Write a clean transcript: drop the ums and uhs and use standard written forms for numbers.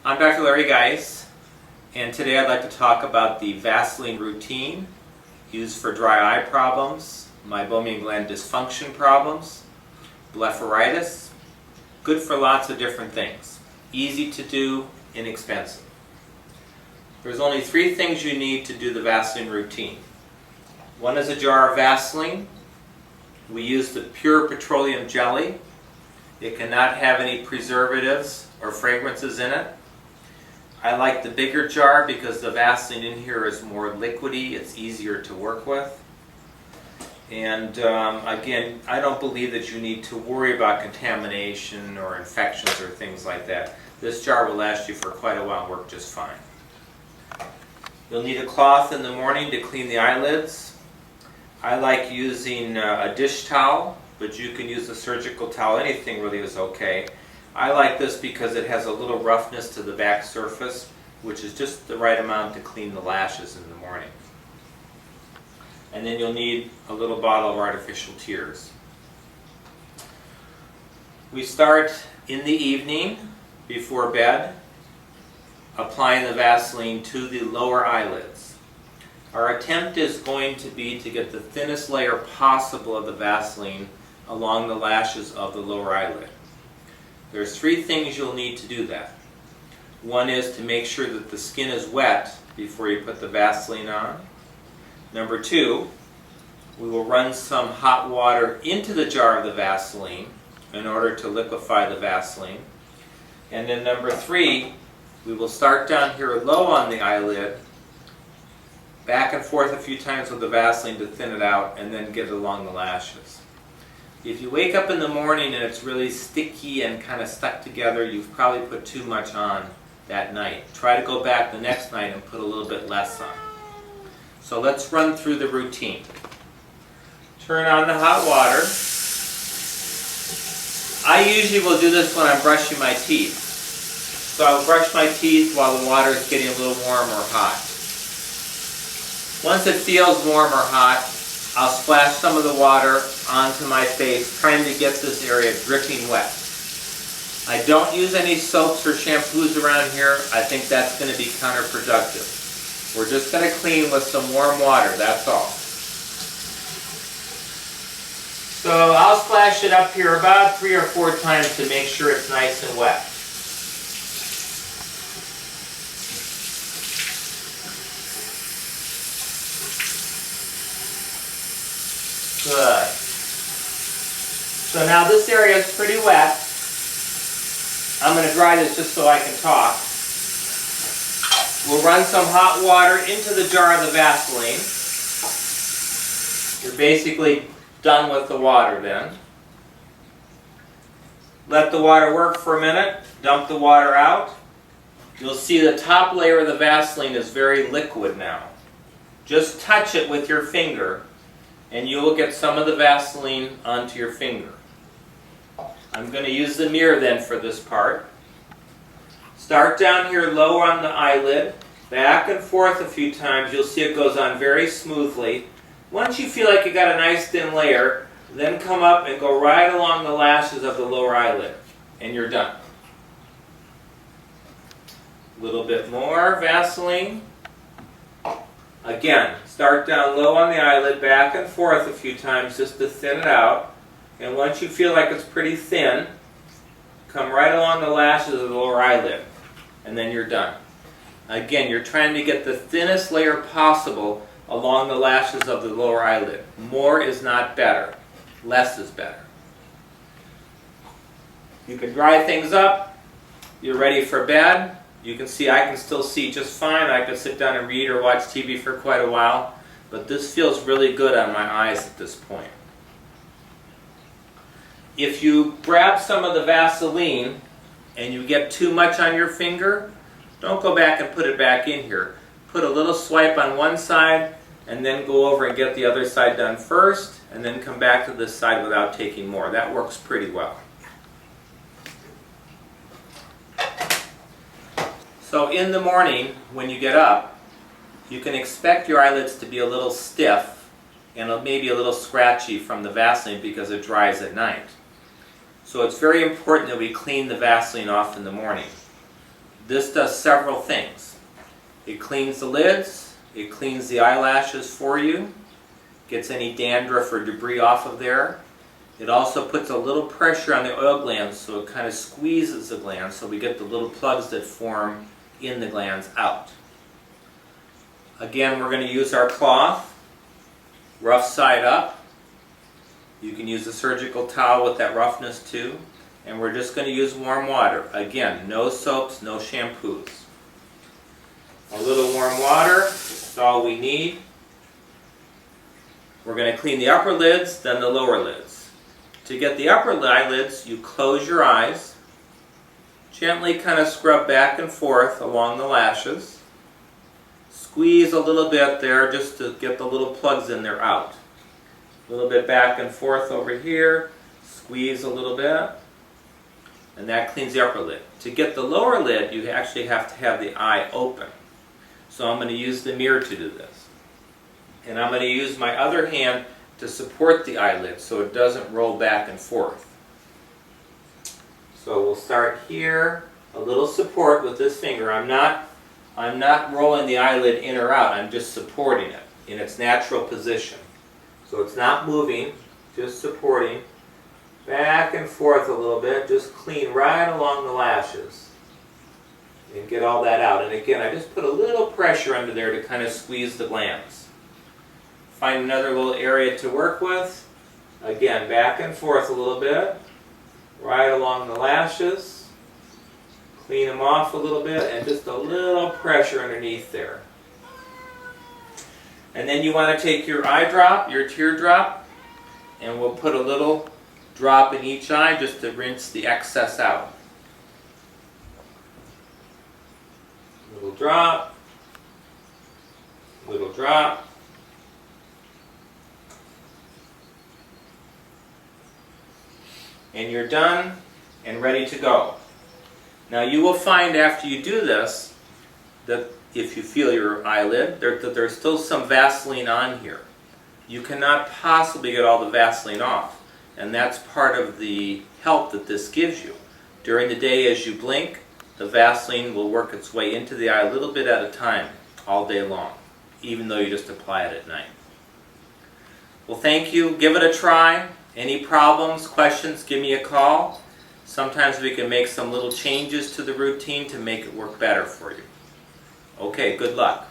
I'm Dr. Larry Geisse, and today I'd like to talk about the Vaseline routine used for dry eye problems, meibomian gland dysfunction problems, blepharitis. Good for lots of different things. Easy to do, inexpensive. There's only 3 things you need to do the Vaseline routine. One is a jar of Vaseline. We use the pure petroleum jelly. It cannot have any preservatives or fragrances in it. I like the bigger jar because the Vaseline in here is more liquidy. It's easier to work with. And again, I don't believe that you need to worry about contamination or infections or things like that. This jar will last you for quite a while and work just fine. You'll need a cloth in the morning to clean the eyelids. I like using a dish towel, but you can use a surgical towel. Anything really is okay. I like this because it has a little roughness to the back surface, which is just the right amount to clean the lashes in the morning. And then you'll need a little bottle of artificial tears. We start in the evening before bed, applying the Vaseline to the lower eyelids. Our attempt is going to be to get the thinnest layer possible of the Vaseline along the lashes of the lower eyelid. There's 3 things you'll need to do that. One is to make sure that the skin is wet before you put the Vaseline on. Number 2, we will run some hot water into the jar of the Vaseline in order to liquefy the Vaseline. And then number 3, we will start down here low on the eyelid, back and forth a few times with the Vaseline to thin it out, and then get it along the lashes. If you wake up in the morning and it's really sticky and kind of stuck together, you've probably put too much on that night. Try to go back the next night and put a little bit less on. So let's run through the routine. Turn on the hot water. I usually will do this when I'm brushing my teeth. So I'll brush my teeth while the water is getting a little warm or hot. Once it feels warm or hot, I'll splash some of the water onto my face, trying to get this area dripping wet. I don't use any soaps or shampoos around here. I think that's going to be counterproductive. We're just going to clean with some warm water, that's all. So I'll splash it up here about 3 or 4 times to make sure it's nice and wet. Good. So now this area is pretty wet. I'm going to dry this just so I can talk. We'll run some hot water into the jar of the Vaseline. You're basically done with the water then. Let the water work for a minute. Dump the water out. You'll see the top layer of the Vaseline is very liquid now. Just touch it with your finger and you will get some of the Vaseline onto your finger. I'm going to use the mirror then for this part. Start down here low on the eyelid, back and forth a few times. You'll see it goes on very smoothly. Once you feel like you got a nice thin layer, then come up and go right along the lashes of the lower eyelid, and you're done. A little bit more Vaseline. Again, start down low on the eyelid, back and forth a few times just to thin it out. And once you feel like it's pretty thin, come right along the lashes of the lower eyelid. And then you're done. Again, you're trying to get the thinnest layer possible along the lashes of the lower eyelid. More is not better. Less is better. You can dry things up. You're ready for bed. You can see I can still see just fine. I could sit down and read or watch TV for quite a while. But this feels really good on my eyes at this point. If you grab some of the Vaseline and you get too much on your finger, don't go back and put it back in here. Put a little swipe on one side and then go over and get the other side done first and then come back to this side without taking more. That works pretty well. So in the morning, when you get up, you can expect your eyelids to be a little stiff and maybe a little scratchy from the Vaseline because it dries at night. So it's very important that we clean the Vaseline off in the morning. This does several things. It cleans the lids, it cleans the eyelashes for you, gets any dandruff or debris off of there. It also puts a little pressure on the oil glands, so it kind of squeezes the glands so we get the little plugs that form in the glands out. Again, we're going to use our cloth, rough side up. You can use a surgical towel with that roughness too. And we're just going to use warm water. Again, no soaps, no shampoos. A little warm water is all we need. We're going to clean the upper lids, then the lower lids. To get the upper eyelids, you close your eyes, gently kind of scrub back and forth along the lashes. Squeeze a little bit there just to get the little plugs in there out. A little bit back and forth over here, squeeze a little bit. And that cleans the upper lid. To get the lower lid, you actually have to have the eye open. So I'm going to use the mirror to do this. And I'm going to use my other hand to support the eyelid so it doesn't roll back and forth. So we'll start here, a little support with this finger. I'm not rolling the eyelid in or out, I'm just supporting it in its natural position. So it's not moving, just supporting. Back and forth a little bit, just clean right along the lashes and get all that out. And again, I just put a little pressure under there to kind of squeeze the glands. Find another little area to work with. Again, back and forth a little bit, right along the lashes. Clean them off a little bit and just a little pressure underneath there. And then you want to take your eye drop, your teardrop, and we'll put a little drop in each eye just to rinse the excess out. Little drop, little drop. And you're done and ready to go. Now you will find after you do this that if you feel your eyelid, that there's still some Vaseline on here. You cannot possibly get all the Vaseline off. And that's part of the help that this gives you. During the day as you blink, the Vaseline will work its way into the eye a little bit at a time, all day long, even though you just apply it at night. Well, thank you. Give it a try. Any problems, questions, give me a call. Sometimes we can make some little changes to the routine to make it work better for you. Okay, good luck.